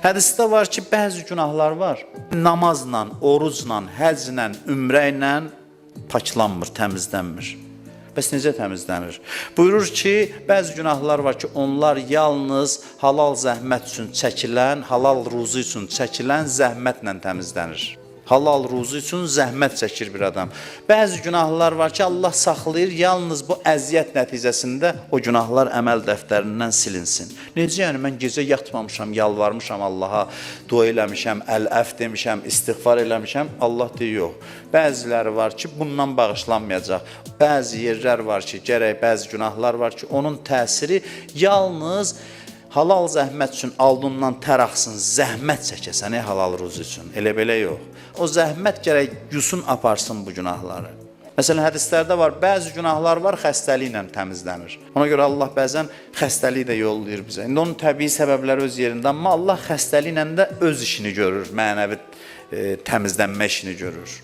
Hədisdə var ki, bəzi günahlar var. Namazla, orucla, həcclə, ümrə ilə paklanmır, təmizlənmir. Bəs necə təmizlənir? Buyurur ki, bəzi günahlar var ki, onlar yalnız halal zəhmət üçün çəkilən, halal ruzu üçün çəkilən zəhmətlə təmizlənir. Halal ruzu üçün zəhmət çəkir bir adam. Bəzi günahlar var ki, Allah saxlayır, yalnız bu əziyyət nəticəsində o günahlar əməl dəftərindən silinsin. Necə yəni, mən gecə yatmamışam, yalvarmışam Allaha, dua eləmişəm, əl-əf demişəm, istiğfar eləmişəm, Allah deyir, yox. Bəziləri var ki, bundan bağışlanmayacaq. Bəzi yerlər var ki, gərək bəzi günahlar var ki, onun təsiri yalnız halal zəhmət üçün aldığından tər axsın, zəhmət çəkəsən halal ruzu üçün. Elə belə yox. O zəhmət gərək yusun aparsın bu günahları. Məsələn, hədislərdə var, bəzi günahlar var, xəstəliklə təmizlənir. Ona görə Allah bəzən xəstəliyi də yollayır bizə. İndi onun təbii səbəbləri öz yerində, amma Allah xəstəliklə də öz işini görür, mənəvi təmizlənmə işini görür.